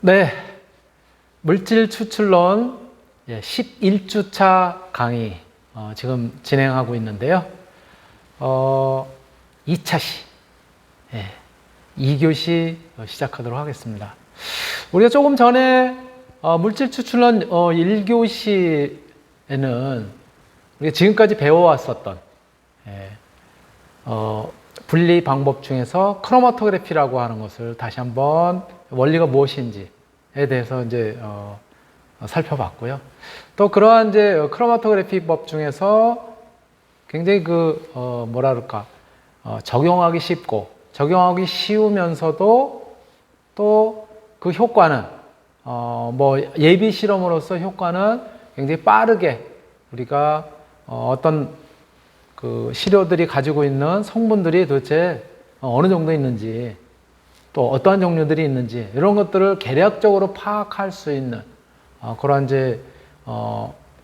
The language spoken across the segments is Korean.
네, 물질 추출론 11주차 강의 지금 진행하고 있는데요. 2차시, 2교시 시작하도록 하겠습니다. 우리가 조금 전에 물질 추출론 1교시에는 우리가 지금까지 배워왔었던 분리 방법 중에서 크로마토그래피라고 하는 것을 다시 한번 원리가 무엇인지에 대해서 이제 살펴봤고요. 또 그러한 이제 크로마토그래피법 중에서 굉장히 뭐라 그럴까 적용하기 쉽고 적용하기 쉬우면서도 또 그 효과는 뭐 예비 실험으로서 효과는 굉장히 빠르게 우리가 어떤 그 시료들이 가지고 있는 성분들이 도대체 어느 정도 있는지 또 어떠한 종류들이 있는지 이런 것들을 계략적으로 파악할 수 있는 그런 이제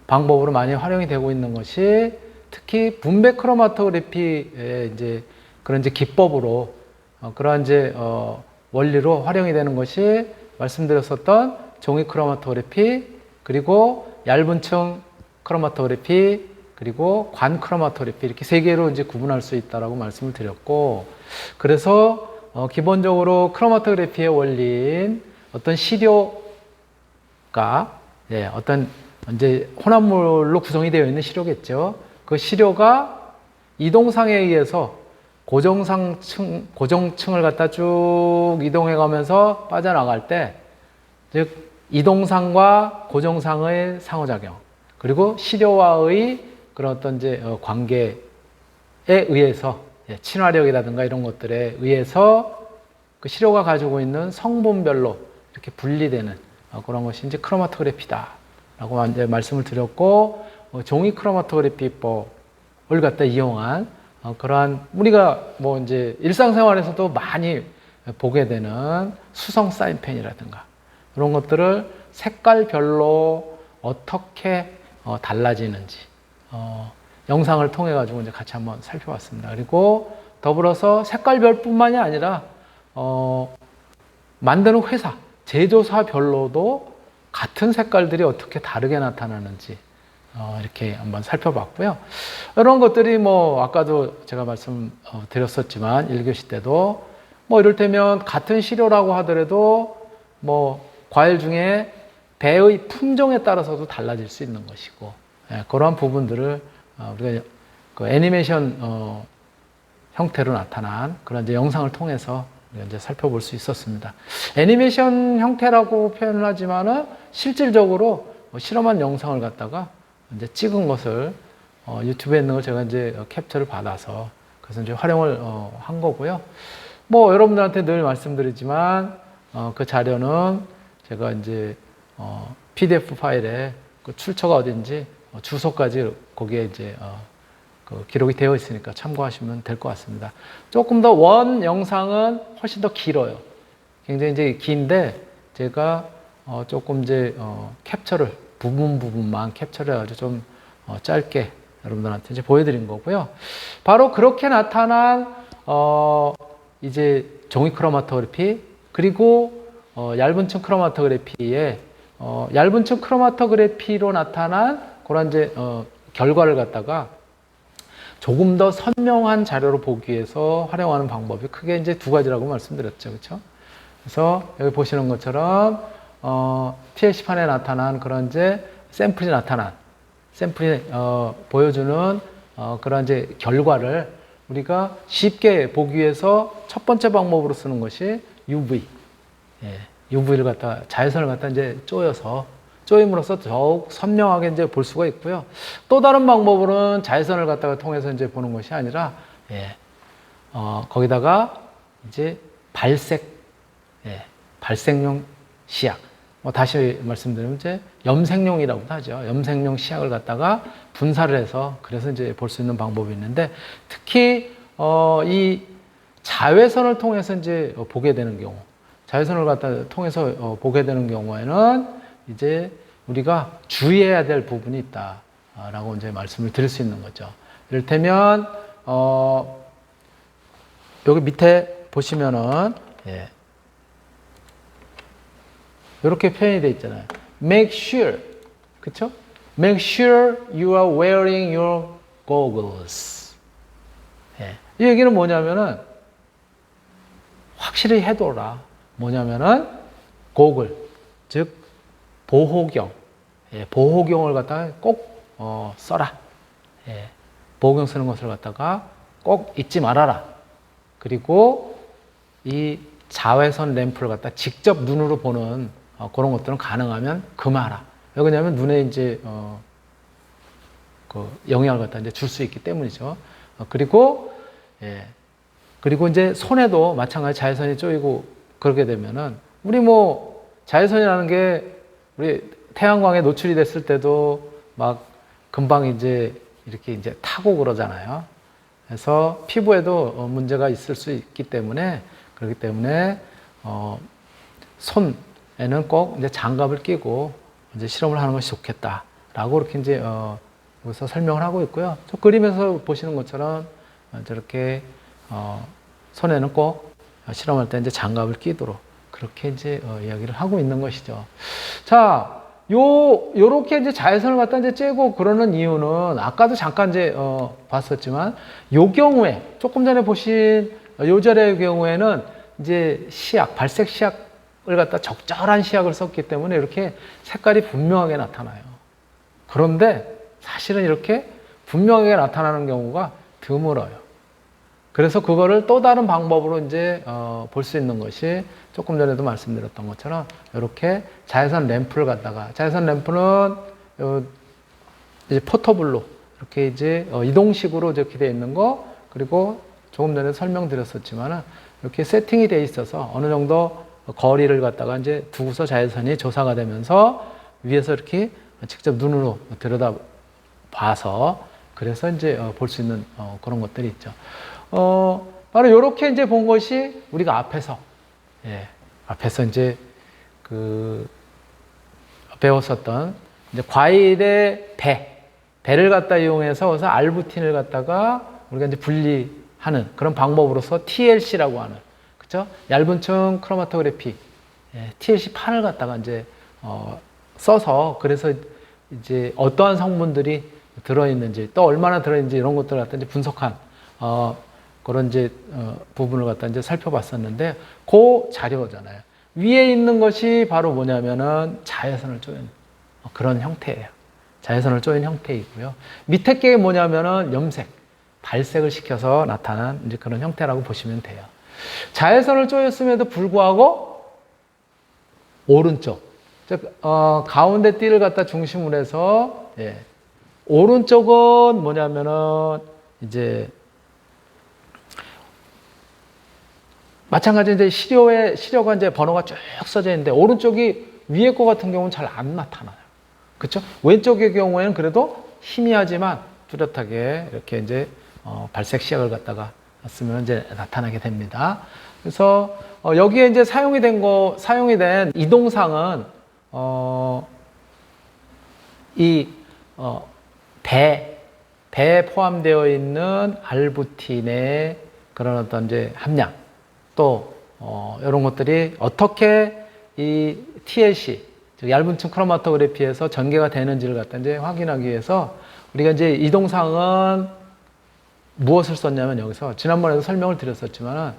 방법으로 많이 활용이 되고 있는 것이 특히 분배 크로마토그래피의 이제 그런 이제 기법으로 그런 이제 원리로 활용이 되는 것이 말씀드렸었던 종이 크로마토그래피 그리고 얇은 층 크로마토그래피 그리고 관 크로마토그래피 이렇게 세 개로 이제 구분할 수 있다라고 말씀을 드렸고 그래서 기본적으로 크로마토그래피의 원리인 어떤 시료가 어떤 이제 혼합물로 구성이 되어 있는 시료겠죠. 그 시료가 이동상에 의해서 고정층을 갖다 쭉 이동해 가면서 빠져나갈 때, 즉 이동상과 고정상의 상호작용, 그리고 시료와의 그런 어떤 이제 관계에 의해서 친화력이라든가 이런 것들에 의해서 그 시료가 가지고 있는 성분별로 이렇게 분리되는 그런 것이 이제 크로마토그래피다라고 이제 말씀을 드렸고 종이 크로마토그래피법을 갖다 이용한 그러한 우리가 뭐 이제 일상생활에서도 많이 보게 되는 수성 사인펜이라든가 이런 것들을 색깔별로 어떻게 달라지는지 영상을 통해 가지고 이제 같이 한번 살펴봤습니다. 그리고 더불어서 색깔별뿐만이 아니라 만드는 회사, 제조사별로도 같은 색깔들이 어떻게 다르게 나타나는지 이렇게 한번 살펴봤고요. 이런 것들이 뭐 아까도 제가 말씀드렸었지만 1교시 때도 뭐 이를테면 같은 시료라고 하더라도 뭐 과일 중에 배의 품종에 따라서도 달라질 수 있는 것이고 그러한 부분들을 우리가 그 애니메이션 형태로 나타난 그런 이제 영상을 통해서 우리가 이제 살펴볼 수 있었습니다. 애니메이션 형태라고 표현을 하지만은 실질적으로 실험한 영상을 갖다가 이제 찍은 것을 유튜브에 있는 걸 제가 이제 캡처를 받아서 그래서 이제 활용을 한 거고요. 뭐 여러분들한테 늘 말씀드리지만 그 자료는 제가 이제 PDF 파일에 그 출처가 어딘지 주소까지 거기에 이제 그 기록이 되어 있으니까 참고하시면 될 것 같습니다. 조금 더 원 영상은 훨씬 더 길어요. 굉장히 이제 긴데 제가 조금 이제 캡처를 부분만 캡처를 해가지고 좀 짧게 여러분들한테 이제 보여드린 거고요. 바로 그렇게 나타난 이제 종이 크로마토그래피 그리고 얇은 층 크로마토그래피의 얇은 층 크로마토그래피로 나타난 그런 이제 결과를 갖다가 조금 더 선명한 자료로 보기 위해서 활용하는 방법이 크게 이제 두 가지라고 말씀드렸죠, 그렇죠? 그래서 여기 보시는 것처럼 TLC판에 나타난 그런 이제 샘플이 보여주는 그런 이제 결과를 우리가 쉽게 보기 위해서 첫 번째 방법으로 쓰는 것이 UV. UV를 갖다 자외선을 갖다 이제 쪼임으로써 더욱 선명하게 이제 볼 수가 있고요. 또 다른 방법으로는 자외선을 갖다가 통해서 이제 보는 것이 아니라 거기다가 이제 발색용 시약. 다시 말씀드리면 이제 염색용이라고도 하죠. 염색용 시약을 갖다가 분사를 해서 그래서 이제 볼 수 있는 방법이 있는데 특히 이 자외선을 통해서 이제 보게 되는 경우, 자외선을 갖다 통해서 보게 되는 경우에는 이제 우리가 주의해야 될 부분이 있다라고 이제 말씀을 드릴 수 있는 거죠. 이를테면 여기 밑에 보시면은 이렇게 표현이 되어 있잖아요. Make sure, 그쵸? Make sure you are wearing your goggles. 예. 이 얘기는 뭐냐면은 확실히 해둬라. 뭐냐면은 고글, 즉 보호경, 예, 보호경을 갖다가 꼭 써라. 예, 보호경 쓰는 것을 갖다가 꼭 잊지 말아라. 그리고 이 자외선 램프를 갖다 직접 눈으로 보는 그런 것들은 가능하면 금하라. 왜 그러냐면 눈에 이제 그 영향을 갖다 이제 줄 수 있기 때문이죠. 그리고 예, 그리고 이제 손에도 마찬가지 자외선이 쪼이고 그러게 되면은 우리 뭐 자외선이라는 게 우리 태양광에 노출이 됐을 때도 막 금방 이제 이렇게 이제 타고 그러잖아요. 그래서 피부에도 문제가 있을 수 있기 때문에 그렇기 때문에 손에는 꼭 이제 장갑을 끼고 이제 실험을 하는 것이 좋겠다라고 이렇게 이제 여기서 설명을 하고 있고요. 저 그림에서 보시는 것처럼 저렇게 손에는 꼭 실험할 때 이제 장갑을 끼도록 그렇게 이제 이야기를 하고 있는 것이죠. 자, 요렇게 이제 자외선을 갖다 이제 쬐고 그러는 이유는 아까도 잠깐 이제 봤었지만 요 경우에 조금 전에 보신 요 자리의 경우에는 이제 시약, 발색 시약을 갖다 적절한 시약을 썼기 때문에 이렇게 색깔이 분명하게 나타나요. 그런데 사실은 이렇게 분명하게 나타나는 경우가 드물어요. 그래서 그거를 또 다른 방법으로 이제 볼 수 있는 것이 조금 전에도 말씀드렸던 것처럼 이렇게 자외선 램프를 갖다가 자외선 램프는 이제 포터블로 이렇게 이제 이동식으로 이렇게 되어 있는 거 그리고 조금 전에 설명드렸었지만은 이렇게 세팅이 되어 있어서 어느 정도 거리를 갖다가 이제 두고서 자외선이 조사가 되면서 위에서 이렇게 직접 눈으로 들여다 봐서 그래서 이제 볼 수 있는 그런 것들이 있죠. 바로 이렇게 이제 본 것이 우리가 앞에서, 예, 앞에서 이제 배웠었던 이제 과일의 배를 갖다 이용해서 그래서 알부틴을 갖다가 우리가 이제 분리하는 그런 방법으로서 TLC라고 하는, 그죠? 얇은 층 크로마토그래피, 예, TLC 판을 갖다가 이제 써서 그래서 이제 어떠한 성분들이 들어있는지 또 얼마나 들어있는지 이런 것들을 갖다 이제 분석한 그런 이제 부분을 갖다 이제 살펴봤었는데 그 자료잖아요. 위에 있는 것이 바로 뭐냐면은 자외선을 쪼인 그런 형태예요. 자외선을 쪼인 형태이고요. 밑에 게 뭐냐면은 염색, 발색을 시켜서 나타난 이제 그런 형태라고 보시면 돼요. 자외선을 쪼였음에도 불구하고 오른쪽, 즉 가운데 띠를 갖다 중심으로 해서 예, 오른쪽은 뭐냐면은 이제 마찬가지 이제 시료가 이제 번호가 쭉 써져 있는데 오른쪽이 위에 거 같은 경우는 잘 안 나타나요. 그렇죠? 왼쪽의 경우에는 그래도 희미하지만 뚜렷하게 이렇게 이제 발색 시약을 갖다가 쓰면 이제 나타나게 됩니다. 그래서 여기에 이제 사용이 된 이동상은 배에 포함되어 있는 알부틴의 그런 어떤 이제 함량 또 이런 것들이 어떻게 이 TLC 즉 얇은 층 크로마토그래피에서 전개가 되는지를 갖다 이제 확인하기 위해서 우리가 이제 이 동상은 무엇을 썼냐면 여기서 지난번에도 설명을 드렸었지만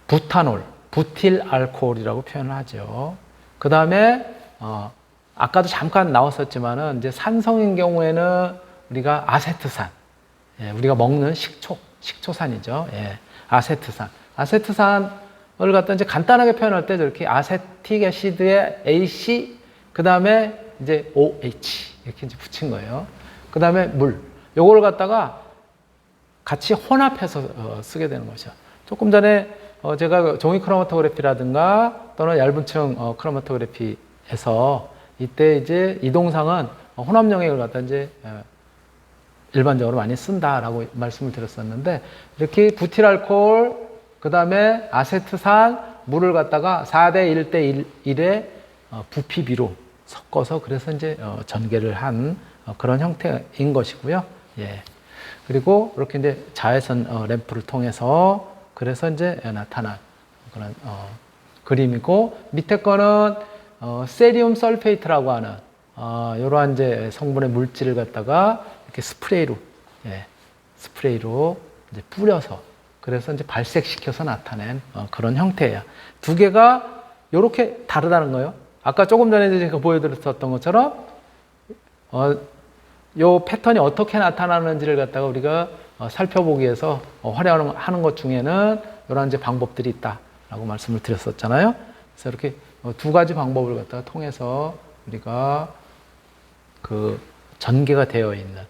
부타놀, 부틸 알코올이라고 표현을 하죠. 그 다음에 아까도 잠깐 나왔었지만은 이제 산성인 경우에는 우리가 아세트산, 예, 우리가 먹는 식초산이죠. 예. 아세트산을 갖다 이제 간단하게 표현할 때 저렇게 아세틱 애시드에 AC, 그 다음에 이제 OH 이렇게 이제 붙인 거예요. 그 다음에 물, 요거를 갖다가 같이 혼합해서 쓰게 되는 거죠. 조금 전에 제가 종이 크로마토그래피라든가 또는 얇은 층 크로마토그래피에서 이때 이제 이동상은 혼합 영역을 갖다 이제 일반적으로 많이 쓴다라고 말씀을 드렸었는데 이렇게 부틸알코올 그 다음에 아세트산 물을 갖다가 4대 1대 1의 부피비로 섞어서 그래서 이제 전개를 한 그런 형태인 것이고요. 예. 그리고 이렇게 이제 자외선 램프를 통해서 그래서 이제 나타난 그림이고, 밑에 거는 세리움 설페이트라고 하는 이러한 이제 성분의 물질을 갖다가 이렇게 스프레이로 이제 뿌려서, 그래서 이제 발색시켜서 나타낸 그런 형태예요. 두 개가 이렇게 다르다는 거예요. 아까 조금 전에 제가 보여드렸었던 것처럼 요 패턴이 어떻게 나타나는지를 갖다가 우리가 살펴보기 위해서 활용하는 것 중에는 이런 이제 방법들이 있다라고 말씀을 드렸었잖아요. 그래서 이렇게 두 가지 방법을 갖다가 통해서 우리가 그 전개가 되어 있는,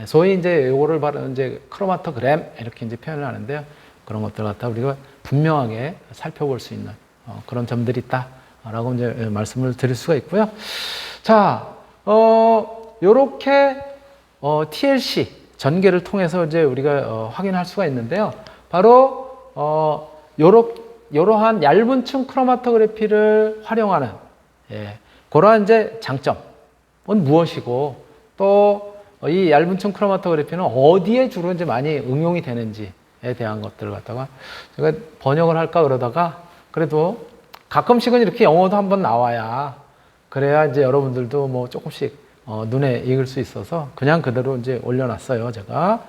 소위 이제 요거를 바로 이제 크로마토그램 이렇게 이제 표현을 하는데요. 그런 것들 갖다 우리가 분명하게 살펴볼 수 있는 그런 점들이 있다라고 이제 말씀을 드릴 수가 있고요. 자, 요렇게 TLC 전개를 통해서 이제 우리가 확인할 수가 있는데요. 바로 요러한 얇은 층 크로마토그래피를 활용하는 그러한 이제 장점은 무엇이고, 또 이 얇은 층 크로마토그래피는 어디에 주로 이제 많이 응용이 되는지에 대한 것들을 갖다가 제가 번역을 할까 그러다가, 그래도 가끔씩은 이렇게 영어도 한번 나와야, 그래야 이제 여러분들도 뭐 조금씩 눈에 익을 수 있어서 그냥 그대로 이제 올려놨어요, 제가.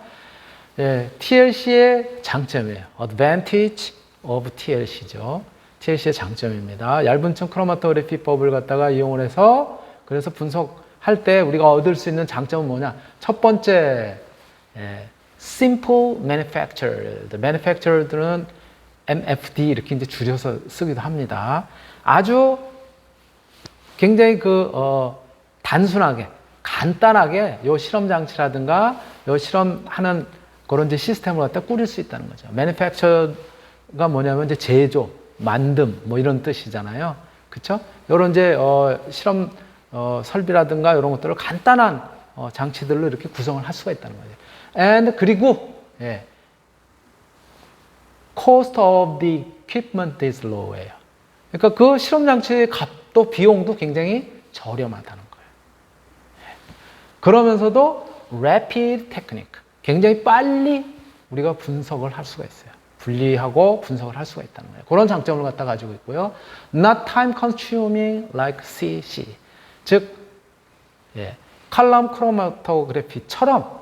TLC의 장점이에요. Advantage of TLC죠. TLC의 장점입니다. 얇은 층 크로마토그래피법을 갖다가 이용을 해서, 그래서 분석할 때 우리가 얻을 수 있는 장점은 뭐냐? 첫 번째, simple manufactured. manufactured는 MFD 이렇게 이제 줄여서 쓰기도 합니다. 아주 굉장히 단순하게, 간단하게 요 실험 장치라든가 요 실험하는 그런 이제 시스템을 갖다 꾸릴 수 있다는 거죠. manufacture가 뭐냐면 이제 제조, 만듦 뭐 이런 뜻이잖아요. 그쵸? 요런 이제 실험 설비라든가 이런 것들을 간단한 장치들로 이렇게 구성을 할 수가 있다는 거죠. and 그리고 cost of the equipment is low예요. 그러니까 그 실험 장치의 값도 비용도 굉장히 저렴하다는 거예요. 그러면서도 rapid technique, 굉장히 빨리 우리가 분석을 할 수가 있어요. 분리하고 분석을 할 수가 있다는 거예요. 그런 장점을 갖다 가지고 있고요. Not time consuming like CC, 즉 칼럼 크로마토그래피처럼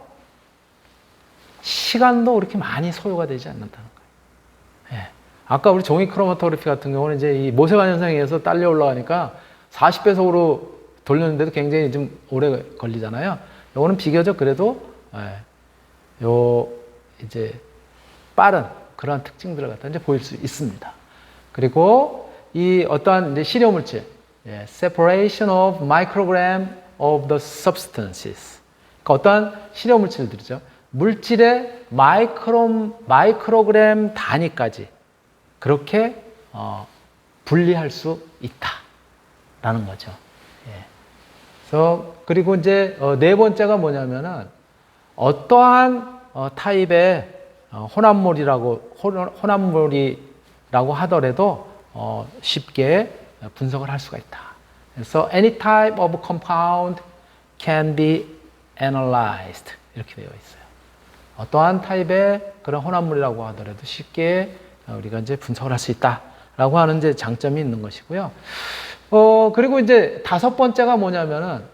시간도 그렇게 많이 소요가 되지 않는다는 거예요. 아까 우리 종이 크로마토그래피 같은 경우는 이제 이 모세관 현상에 의해서 딸려 올라가니까 40배속으로 돌렸는데도 굉장히 좀 오래 걸리잖아요. 요거는 비교적 그래도 이제 빠른 그러한 특징들을 갖다 이제 보일 수 있습니다. 그리고 이 어떠한 이제 시료 물질, separation of microgram of the substances. 그러니까 어떠한 시료 물질들이죠. 물질의 마이크로그램 단위까지 그렇게 분리할 수 있다라는 거죠. 그래서 그리고 이제 네 번째가 뭐냐면은 어떠한 타입의 혼합물이라고 하더라도 쉽게 분석을 할 수가 있다. 그래서 any type of compound can be analyzed 이렇게 되어 있어요. 어떠한 타입의 그런 혼합물이라고 하더라도 쉽게 우리가 이제 분석을 할 수 있다라고 하는 이제 장점이 있는 것이고요. 그리고 이제 다섯 번째가 뭐냐면은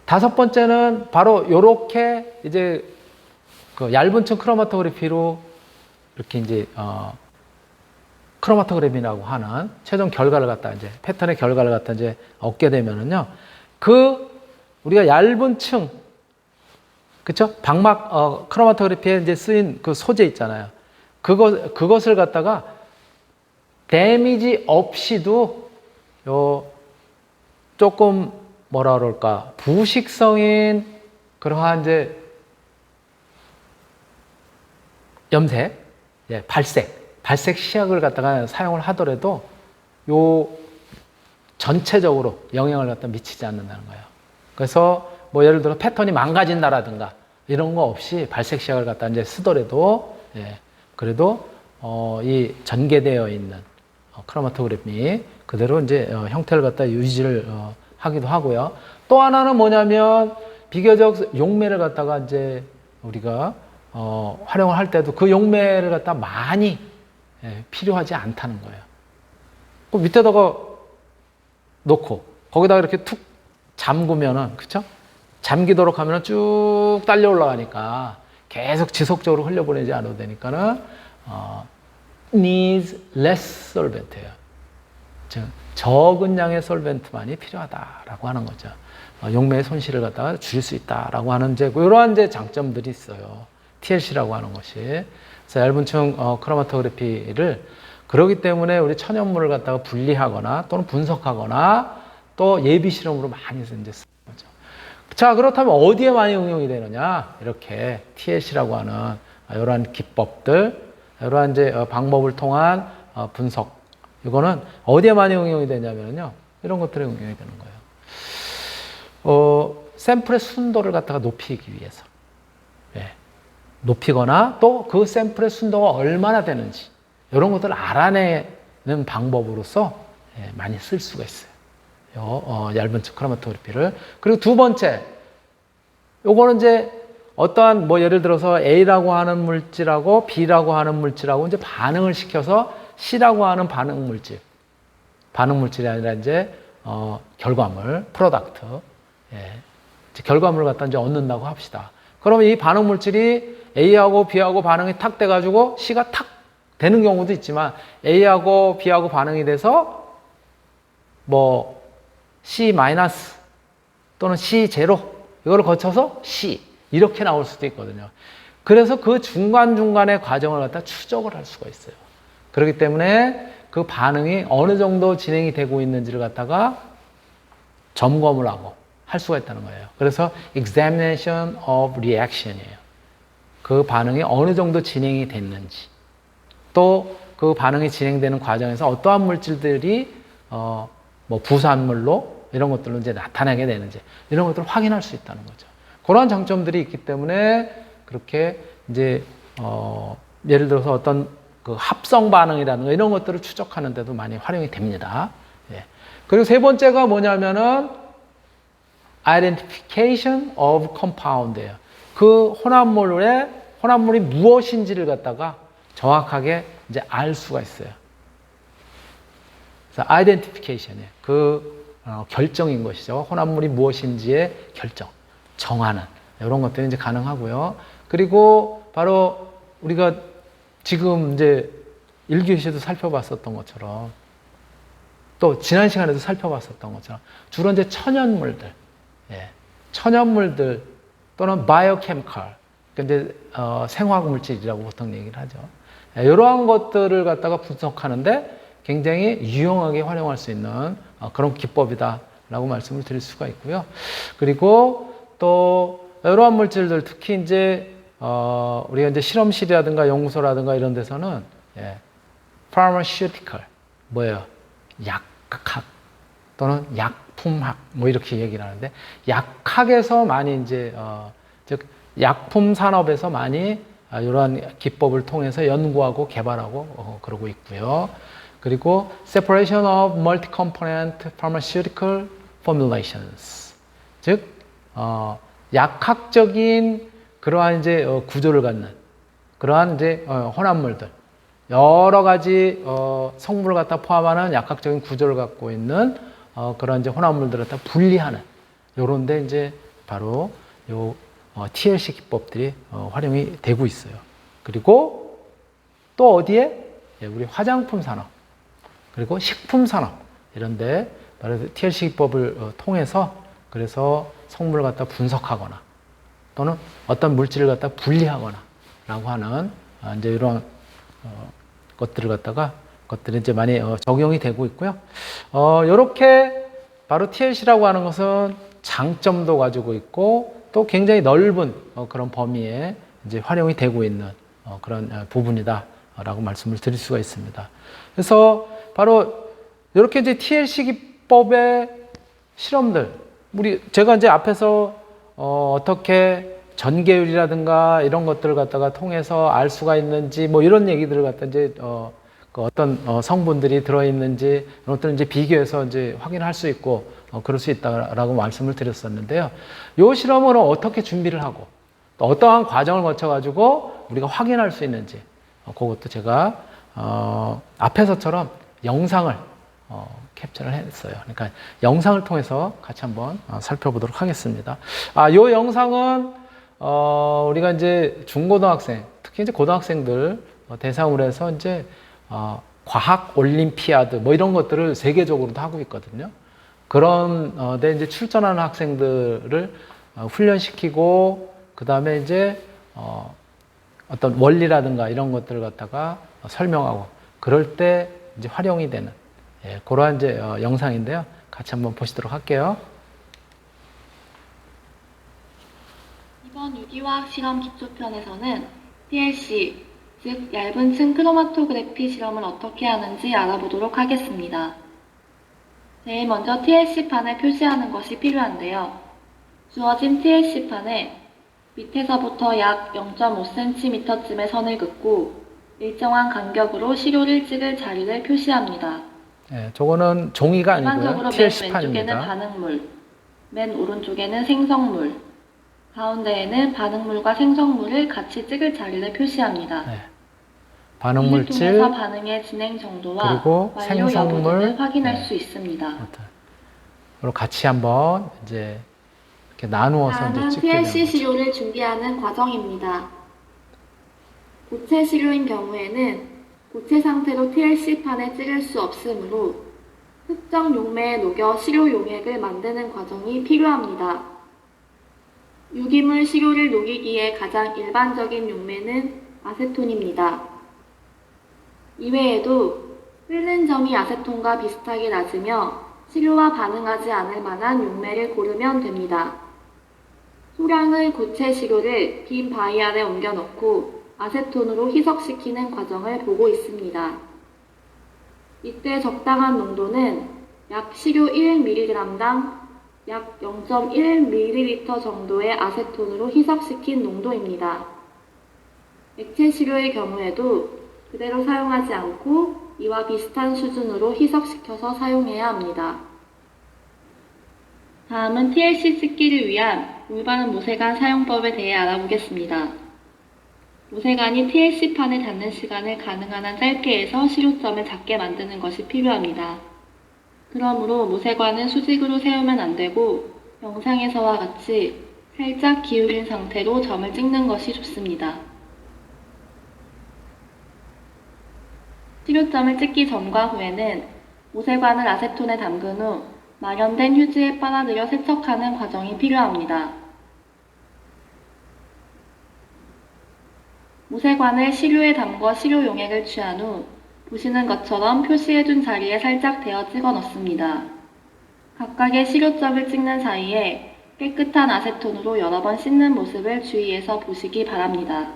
다섯 번째는 바로 요렇게 이제 그 얇은 층 크로마토그래피로 이렇게 이제 크로마토그램이라고 하는 최종 결과를 갖다 이제 패턴의 결과를 갖다 이제 얻게 되면은요, 그 우리가 얇은 층, 그쵸? 방막 크로마토그래피에 이제 쓰인 그 소재 있잖아요. 그것을 갖다가 데미지 없이도 조금 뭐라 그럴까, 부식성인 그러한 이제 염색, 발색 시약을 갖다가 사용을 하더라도 요 전체적으로 영향을 갖다 미치지 않는다는 거예요. 그래서 뭐 예를 들어 패턴이 망가진다라든가 이런 거 없이 발색 시약을 갖다 이제 쓰더라도 그래도 이 전개되어 있는 크로마토그래피 그대로 이제 형태를 갖다 유지를 하기도 하고요. 또 하나는 뭐냐면 비교적 용매를 갖다가 이제 우리가 활용을 할 때도 그 용매를 갖다 많이 필요하지 않다는 거예요. 그 밑에다가 놓고 거기다가 이렇게 툭 잠그면은, 그쵸? 잠기도록 하면은 쭉 딸려 올라가니까 계속 지속적으로 흘려보내지 않아도 되니까는 needs less solvent예요. 즉 적은 양의 솔벤트만이 필요하다라고 하는 거죠. 용매의 손실을 갖다가 줄일 수 있다라고 하는 이러한 장점들이 있어요. TLC라고 하는 것이. 그래서 얇은층 크로마토그래피를 그러기 때문에 우리 천연물을 갖다가 분리하거나 또는 분석하거나 또 예비 실험으로 많이 이제 쓰는 거죠. 자, 그렇다면 어디에 많이 응용이 되느냐? 이렇게 TLC라고 하는 이러한 기법들, 이러한 방법을 통한 분석. 이거는 어디에 많이 응용이 되냐면요. 이런 것들에 응용이 되는 거예요. 샘플의 순도를 갖다가 높이기 위해서. 높이거나 또 그 샘플의 순도가 얼마나 되는지 이런 것들을 알아내는 방법으로서 많이 쓸 수가 있어요. 얇은 층 크로마토그래피를. 그리고 두 번째, 요거는 어떠한 예를 들어서 A라고 하는 물질하고 B라고 하는 물질하고 반응을 시켜서 C라고 하는 반응 물질이 아니라 결과물, 프로덕트, 결과물을 갖다 얻는다고 합시다. 그러면 이 반응 물질이 A하고 B하고 반응이 탁 돼가지고 C가 탁 되는 경우도 있지만 A하고 B하고 반응이 돼서 C 마이너스 또는 C 제로 이거를 거쳐서 C 이렇게 나올 수도 있거든요. 그래서 그 중간중간의 과정을 갖다 추적을 할 수가 있어요. 그렇기 때문에 그 반응이 어느 정도 진행이 되고 있는지를 갖다가 점검을 하고 할 수가 있다는 거예요. 그래서 examination of reaction이에요. 그 반응이 어느 정도 진행이 됐는지, 또 그 반응이 진행되는 과정에서 어떠한 물질들이 부산물로 이런 것들로 나타나게 되는지 이런 것들을 확인할 수 있다는 거죠. 그러한 장점들이 있기 때문에 그렇게 예를 들어서 어떤 그 합성 반응이라든가 이런 것들을 추적하는 데도 많이 활용이 됩니다. 그리고 세 번째가 뭐냐면은 identification of compound예요. 그 혼합물이 무엇인지를 갖다가 정확하게 알 수가 있어요. 그래서 identification이에요. 결정인 것이죠. 혼합물이 무엇인지의 결정, 정하는 이런 것들이 가능하고요. 그리고 바로 우리가 지금 1교시에도 살펴봤었던 것처럼 또 지난 시간에도 살펴봤었던 것처럼 주로 천연물들, 천연물들 또는 바이오케미컬, 생화학물질이라고 보통 얘기를 하죠. 이러한 것들을 갖다가 분석하는데 굉장히 유용하게 활용할 수 있는 그런 기법이다라고 말씀을 드릴 수가 있고요. 그리고 또 이러한 물질들 특히 우리가 실험실이라든가 연구소라든가 이런 데서는 pharmaceutical 뭐예요? 약학 또는 약품학 이렇게 얘기를 하는데 약학에서 많이 즉 약품 산업에서 많이 이러한 기법을 통해서 연구하고 개발하고 그러고 있고요. 그리고 separation of multi-component pharmaceutical formulations, 즉 약학적인 그러한 구조를 갖는 그러한 혼합물들, 여러 가지 성분을 갖다 포함하는 약학적인 구조를 갖고 있는 그런 혼합물들을 갖다 분리하는 요런데 바로 요 TLC 기법들이 활용이 되고 있어요. 그리고 또 어디에? 우리 화장품 산업, 그리고 식품 산업 이런데 바로 TLC 기법을 통해서 그래서 성분을 갖다 분석하거나 또는 어떤 물질을 갖다 분리하거나 라고 하는 이런 것들을 갖다가 것들이 많이 적용이 되고 있고요. 이렇게 바로 TLC라고 하는 것은 장점도 가지고 있고 또 굉장히 넓은 그런 범위에 활용이 되고 있는 그런 부분이다라고 말씀을 드릴 수가 있습니다. 그래서 바로 이렇게 TLC 기법의 실험들, 제가 앞에서 어떻게 전개율이라든가 이런 것들을 갖다가 통해서 알 수가 있는지 이런 얘기들을 갖다 어떤 성분들이 들어있는지 이런 것들을 비교해서 확인할 수 있고 그럴 수 있다라고 말씀을 드렸었는데요. 이 실험을 어떻게 준비를 하고 또 어떠한 과정을 거쳐 가지고 우리가 확인할 수 있는지 그것도 제가 앞에서처럼 영상을 캡처를 했어요. 그러니까 영상을 통해서 같이 한번 살펴보도록 하겠습니다. 요 영상은 우리가 이제 중고등학생, 특히 이제 고등학생들 대상으로 해서 이제 과학 올림피아드 뭐 이런 것들을 세계적으로도 하고 있거든요. 그런 데 이제 출전하는 학생들을 훈련시키고 그 다음에 이제 어떤 원리라든가 이런 것들을 갖다가 설명하고 그럴 때 이제 활용이 되는 그러한 이제 영상인데요. 같이 한번 보시도록 할게요. 이번 유기화학 실험 기초편에서는 TLC, 즉 얇은 층 크로마토그래피 실험을 어떻게 하는지 알아보도록 하겠습니다. 제일 먼저 TLC판에 표시하는 것이 필요한데요. 주어진 TLC판에 밑에서부터 약 0.5cm쯤의 선을 긋고 일정한 간격으로 시료를 찍을 자리를 표시합니다. 저거는 종이가 아니고요. 일반적으로 맨 왼쪽에는 반응물, 맨 오른쪽에는 생성물, 가운데에는 반응물과 생성물을 같이 찍을 자리를 표시합니다. 반응물질, 이를 통해서 반응의 진행 정도와 그리고 완료 생성물 여부를 확인할 수 있습니다. 그리고 같이 한번 이제 이렇게 나누어서 이제 다음은 찍게 되는 TLC 거죠. 시료를 준비하는 과정입니다. 고체 시료인 경우에는 고체 상태로 TLC판에 찍을 수 없으므로 특정 용매에 녹여 시료 용액을 만드는 과정이 필요합니다. 유기물 시료를 녹이기에 가장 일반적인 용매는 아세톤입니다. 이외에도 끓는 점이 아세톤과 비슷하게 낮으며 시료와 반응하지 않을 만한 용매를 고르면 됩니다. 소량의 고체 시료를 빈 바위 안에 옮겨 넣고 아세톤으로 희석시키는 과정을 보고 있습니다. 이때 적당한 농도는 약 시료 1mg당 약 0.1ml 정도의 아세톤으로 희석시킨 농도입니다. 액체 시료의 경우에도 그대로 사용하지 않고 이와 비슷한 수준으로 희석시켜서 사용해야 합니다. 다음은 TLC 찍기를 위한 올바른 모세관 사용법에 대해 알아보겠습니다. 모세관이 TLC판에 닿는 시간을 가능한 한 짧게 해서 시료점을 작게 만드는 것이 필요합니다. 그러므로 모세관은 수직으로 세우면 안 되고 영상에서와 같이 살짝 기울인 상태로 점을 찍는 것이 좋습니다. 시료점을 찍기 전과 후에는 모세관을 아세톤에 담근 후 마련된 휴지에 빨아들여 세척하는 과정이 필요합니다. 모세관을 시료에 담궈 시료 용액을 취한 후 보시는 것처럼 표시해둔 자리에 살짝 대어 찍어 넣습니다. 각각의 시료점을 찍는 사이에 깨끗한 아세톤으로 여러 번 씻는 모습을 주의해서 보시기 바랍니다.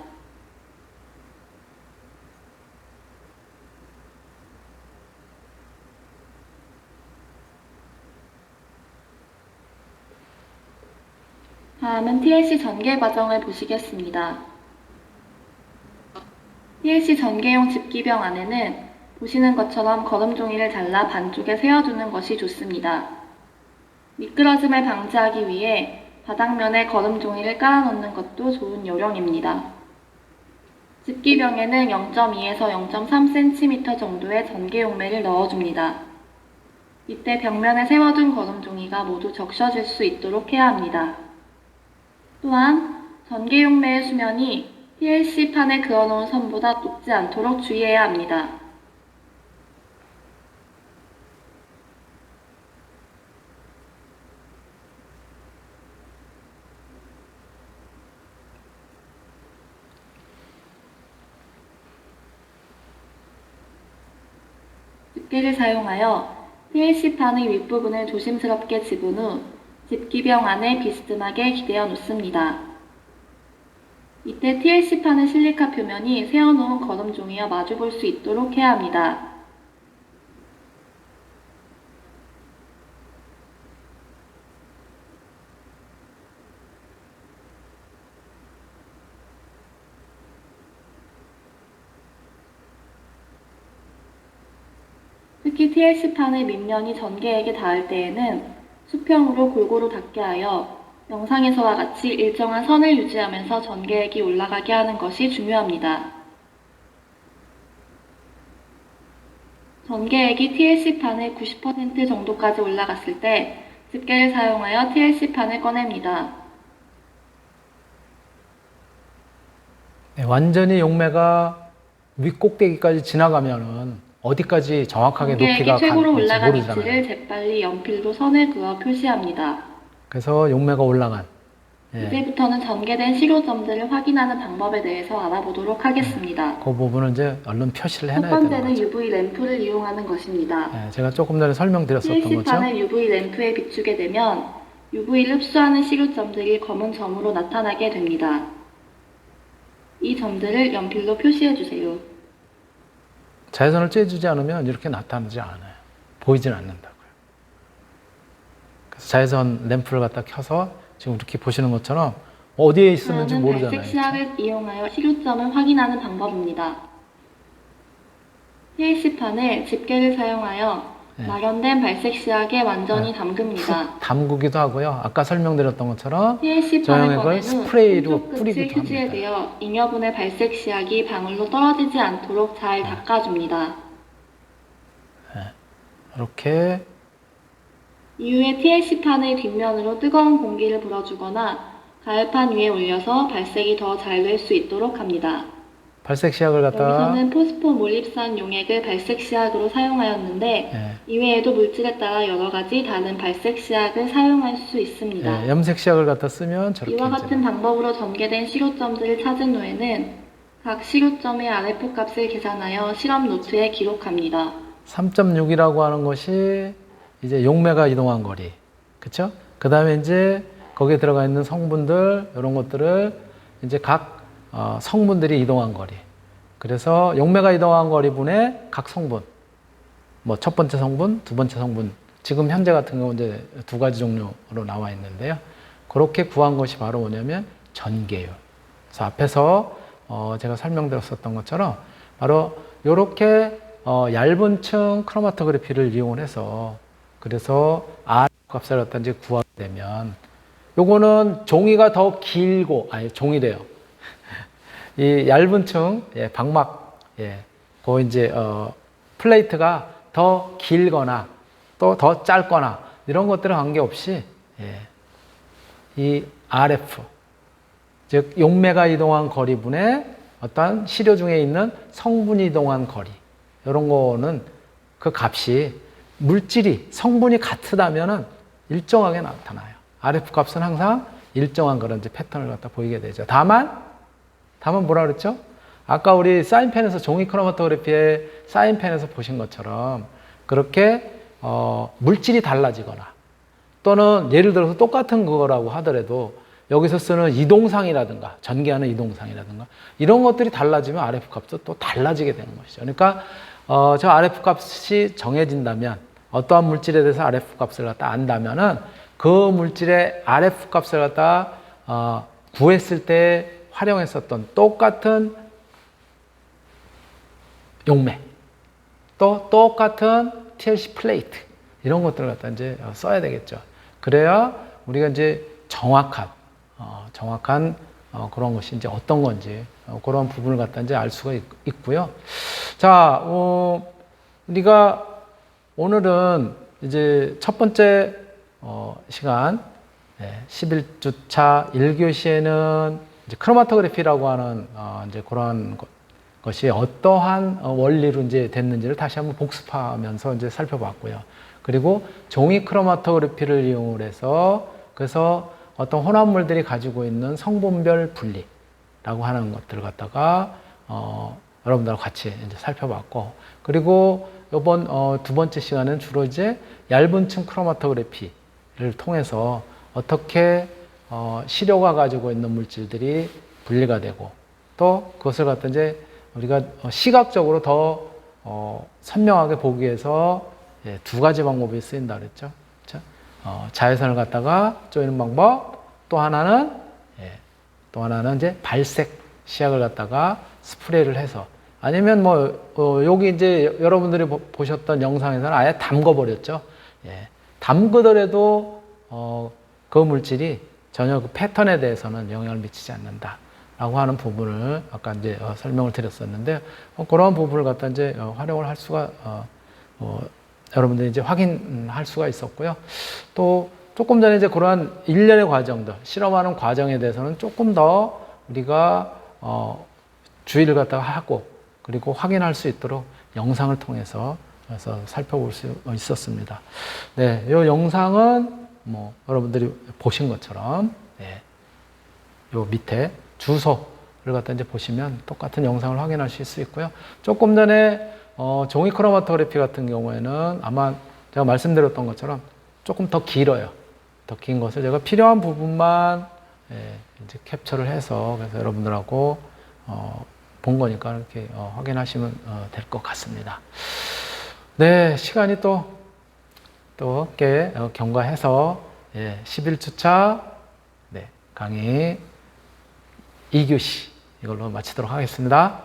다음은 TLC 전개 과정을 보시겠습니다. TLC 전개용 집기병 안에는 보시는 것처럼 거름 종이를 잘라 반쪽에 세워두는 것이 좋습니다. 미끄러짐을 방지하기 위해 바닥면에 거름 종이를 깔아 놓는 것도 좋은 요령입니다. 집기병에는 0.2에서 0.3cm 정도의 전개 용매를 넣어줍니다. 이때 벽면에 세워둔 거름 종이가 모두 적셔질 수 있도록 해야 합니다. 또한 전개 용매의 수면이 TLC판에 그어놓은 선보다 높지 않도록 주의해야 합니다. 집게를 사용하여 TLC판의 윗부분을 조심스럽게 집은 후 집기병 안에 비스듬하게 기대어 놓습니다. 이때 TLC판의 실리카 표면이 세워놓은 거름 종이와 마주볼 수 있도록 해야 합니다. 특히 TLC판의 밑면이 전개액에 닿을 때에는 수평으로 골고루 닿게 하여 영상에서와 같이 일정한 선을 유지하면서 전개액이 올라가게 하는 것이 중요합니다. 전개액이 TLC판의 90% 정도까지 올라갔을 때 집게를 사용하여 TLC판을 꺼냅니다. 네, 완전히 용매가 윗꼭대기까지 지나가면은 어디까지 정확하게 높이가 전개액이 최고로 가는지 올라간 모르잖아요. 위치를 재빨리 연필로 선을 그어 표시합니다. 그래서 용매가 올라간. 예, 이제부터는 전개된 시료점들을 확인하는 방법에 대해서 알아보도록 하겠습니다. 그 부분은 이제 얼른 표시를 첫 해놔야 되는 번째는 거죠. UV 램프를 이용하는 것입니다. 예, 제가 조금 전에 설명드렸었던 거죠. TLC판을 UV 램프에 비추게 되면 UV를 흡수하는 시료점들이 검은 점으로 나타나게 됩니다. 이 점들을 연필로 표시해 주세요. 자외선을 쬐주지 않으면 이렇게 나타나지 않아요. 보이진 않는다고요. 그래서 자외선 램프를 갖다 켜서 지금 이렇게 보시는 것처럼 어디에 있었는지 다음은 모르잖아요. 발색 시약을 이용하여 시료점을 확인하는 방법입니다. TLC판을 집게를 사용하여 네. 마련된 발색 시약에 완전히 네. 담급니다. 담그기도 하고요. 아까 설명드렸던 것처럼 TLC판을 저용액을 꺼낸 후 스프레이로 한쪽 끝을 뿌리기도 휴지에 합니다. 대어 잉여분의 발색 시약이 방울로 떨어지지 않도록 잘 닦아줍니다. 이렇게 이후에 TLC판의 뒷면으로 뜨거운 공기를 불어주거나 가열판 위에 올려서 발색이 더 잘 될 수 있도록 합니다. 발색 시약을 갖다가 여기서는 포스포 몰립산 용액을 발색 시약으로 사용하였는데 예, 이외에도 물질에 따라 여러 가지 다른 발색 시약을 사용할 수 있습니다. 예, 염색 시약을 갖다 쓰면 저렇게 이와 이제 같은 방법으로 전개된 시료점들을 찾은 후에는 각 시료점의 RF 값을 계산하여 실험 노트에 기록합니다. 3.6이라고 하는 것이 이제 용매가 이동한 거리, 그렇죠? 그 다음에 이제 거기에 들어가 있는 성분들 이런 것들을 이제 각 성분들이 이동한 거리. 그래서 용매가 이동한 거리분의 각 성분, 뭐 첫 번째 성분, 두 번째 성분. 지금 현재 같은 경우 이제 두 가지 종류로 나와 있는데요. 그렇게 구한 것이 바로 뭐냐면 전개율. 그래서 앞에서 제가 설명드렸었던 것처럼 바로 이렇게 얇은 층 크로마토그래피를 이용을 해서 그래서 R 값을 갖다 이제 구하게 되면 요거는 종이가 더 길고 아니 종이래요. 이 얇은 층 방막 그 이제 플레이트가 더 길거나 또 더 짧거나 이런 것들은 관계없이 이 RF 즉 용매가 이동한 거리분의 어떤 시료 중에 있는 성분이 이동한 거리 이런 거는 그 값이 물질이 성분이 같으다면은 일정하게 나타나요. RF 값은 항상 일정한 그런 이제 패턴을 갖다 보이게 되죠. 다만 뭐라 그랬죠? 아까 우리 사인펜에서 종이 크로마토그래피의 사인펜에서 보신 것처럼 그렇게 물질이 달라지거나 또는 예를 들어서 똑같은 그거라고 하더라도 여기서 쓰는 이동상이라든가 전개하는 이동상이라든가 이런 것들이 달라지면 RF 값도 또 달라지게 되는 것이죠. 그러니까 저 RF 값이 정해진다면 어떠한 물질에 대해서 RF 값을 갖다 안다면은 그 물질의 RF 값을 갖다 구했을 때 활용했었던 똑같은 용매 또 똑같은 TLC 플레이트 이런 것들을 갖다 이제 써야 되겠죠. 그래야 우리가 이제 정확한 그런 것이 이제 어떤 건지 그런 부분을 갖다 이제 알 수가 있고요. 자, 우리가 오늘은 이제 첫 번째 시간 11주차 1교시에는 이제 크로마토그래피라고 하는 이제 그런 것이 어떠한 원리로 이제 됐는지를 다시 한번 복습하면서 이제 살펴봤고요. 그리고 종이 크로마토그래피를 이용을 해서 그래서 어떤 혼합물들이 가지고 있는 성분별 분리라고 하는 것들을 갖다가 여러분들과 같이 이제 살펴봤고, 그리고 이번 두 번째 시간은 주로 이제 얇은 층 크로마토그래피를 통해서 어떻게 시료가 가지고 있는 물질들이 분리가 되고 또 그것을 갖다 이제 우리가 시각적으로 더 선명하게 보기 위해서 두 가지 방법이 쓰인다 그랬죠. 그렇죠? 자외선을 갖다가 쪼이는 방법, 또 하나는 이제 발색 시약을 갖다가 스프레이를 해서, 아니면 여기 이제 여러분들이 보셨던 영상에서는 아예 담궈 버렸죠. 담그더라도 그 물질이 전혀 그 패턴에 대해서는 영향을 미치지 않는다라고 하는 부분을 아까 이제 설명을 드렸었는데, 그런 부분을 갖다 이제 활용을 할 수가 여러분들이 이제 확인할 수가 있었고요. 또 조금 전에 이제 그러한 일련의 과정들, 실험하는 과정에 대해서는 조금 더 우리가 주의를 갖다가 하고 그리고 확인할 수 있도록 영상을 통해서 살펴볼 수 있었습니다. 네, 이 영상은 뭐 여러분들이 보신 것처럼 요 밑에 주소를 갖다 이제 보시면 똑같은 영상을 확인하실 수 있고요. 조금 전에 종이 크로마토그래피 같은 경우에는 아마 제가 말씀드렸던 것처럼 조금 더 길어요. 더 긴 것을 제가 필요한 부분만 이제 캡처를 해서 그래서 여러분들하고 본 거니까 이렇게 확인하시면 될 것 같습니다. 네, 시간이 또 꽤 경과해서 11주차 강의 2교시 이걸로 마치도록 하겠습니다.